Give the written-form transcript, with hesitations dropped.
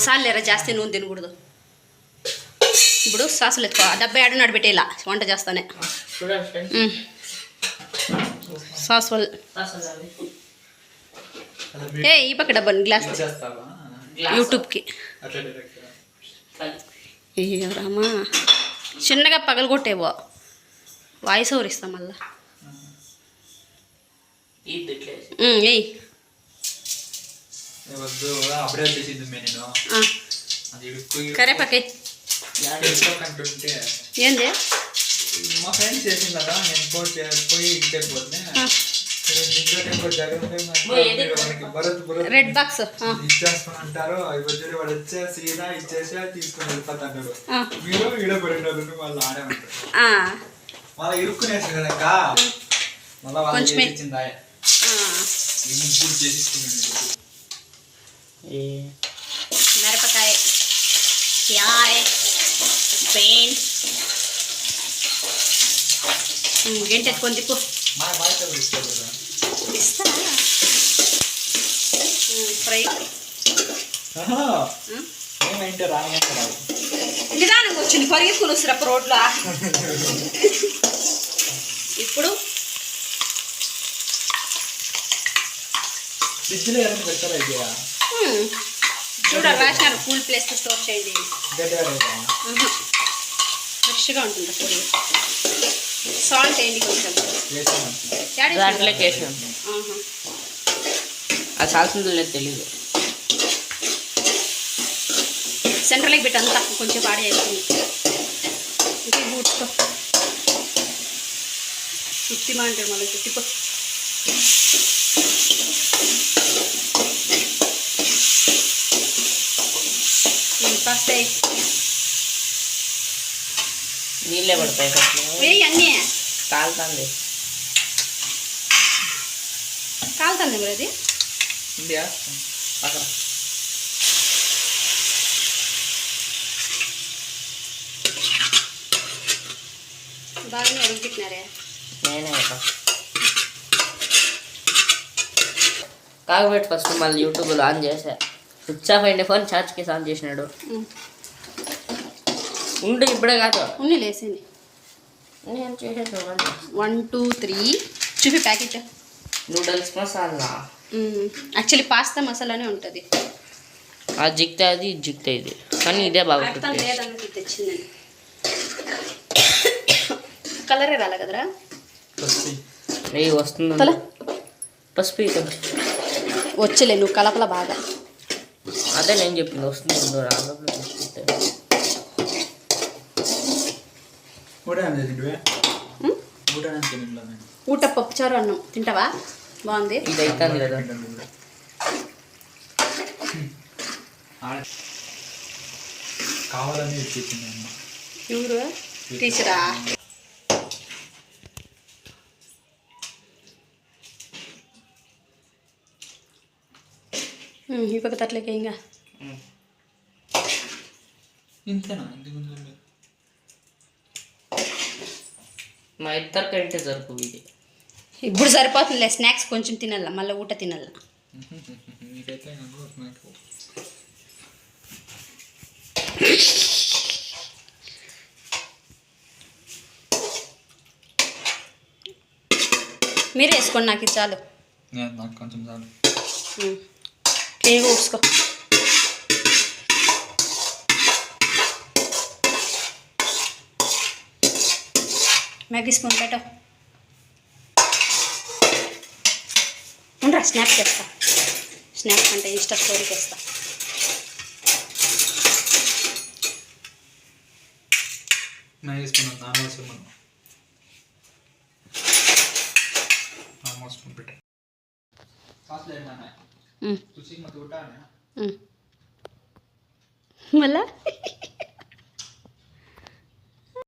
సాలేరా జాస్తి నూనె తినకూడదు. ఇప్పుడు సాసులు ఎత్తుకో. 70 నడిపెట్టేలా వంట చేస్తానే. సాస్ వల్ల ఈ పక్క డబ్బాని గ్లాస్ యూట్యూబ్కి రామా చిన్నగా పగలగొట్టేవో వాయిస్ ఓవర్ ఇస్తాం మళ్ళా. కరేపాకే ఏంది మా ఫ్రెండ్స్ చేసింది కదా, నేను పోయి ఇచ్చేపోతే రెడ్ బాక్స్ ఇచ్చేసుకుని అంటారు. అవి వాడు వచ్చేసి ఇచ్చేసి తీసుకుని వెళ్ళిపోతాడు. మీరు ఈడపడిన వాళ్ళు ఆడే ఉంటారు. మళ్ళీ ఇరుక్కునేసి కదా మళ్ళీ వాళ్ళు చేసిందా ముగ్గురు చేసేసుకున్నాడు. మిరపకాయ పెయింట్ గంట ఎత్తుకొని తిప్పు. ఫ్రై నిదానంగా వచ్చింది పరిగెత్తుకుని వస్తారు రోడ్లో. ఇప్పుడు చూడాలి రాసినారు కూల్ ప్లేస్లో స్టోర్ చేయండి. ఫ్రెష్గా ఉంటుంది పొడి. సాల్ట్ వేయండి కొంచెం. దాంట్లోకి వేసినాం. అది సాల్సిందో లేదు తెలీదు. సెంటర్లోకి పెట్టి అంతా కొంచెం పాడి వేస్తుంది. ఇంకే బూట్కో చుట్టిమా అంటే మళ్ళీ చుట్టిపో. కాస్త నీళ్ళే పడతాయి వేయి అన్నీ. కాలుతుంది కాలుతుంది మరి అది బాగానే అడుగుతున్నారే. నేనే కాకపోతే ఫస్ట్ మళ్ళీ యూట్యూబ్లో ఆన్ చేసా. స్విచ్ ఆఫ్ అయింది ఫోన్, ఛార్జ్ కేసు ఆన్ చేసినాడు. ఉండు ఇప్పుడే కాదు ఉన్ని లేసింది. నేను చేసేది 1 2 3 చూపి packet. Noodles masala actually pasta మసాలానే ఉంటుంది. ఆ జిక్తే అది జిక్తే ఇది, కానీ ఇదే బాగుంటుంది. లేదన్నది తెచ్చిందని కలరే రాలే కదరా. వస్తుంది పసుపు వచ్చలే నువ్వు కలపల బాగా. అదే నేను చెప్పింది వస్తుంది. ఊట పప్పుచారు అన్నం తింటావా? బాగుంది. ఇది అవుతుంది కదా. కావాలని ఎవరు టీచరా? ఈ పక్క తట్లకి ఇంకా ఇంతేనా? మా ఇద్దరికంటే జరుపు ఇది. ఇప్పుడు సరిపోతుందిలే. స్నాక్స్ కొంచెం తినాల, మళ్ళీ ఊట తినాల. మీరే వేసుకోండి, నాకు ఇది చాలు. నాకు కొంచెం చాలు. క్లీన్గా ఊసుకో. మ్యాగీ స్పూన్ పెట్ట. ఉండరా స్నాప్ చేస్తా. స్నాప్ అంటే ఇన్స్టా స్టోరీకి వేస్తా. మ్యాగీ స్పూన్ నార్మల్ స్పూన్ పెట్టే. మళ్ళా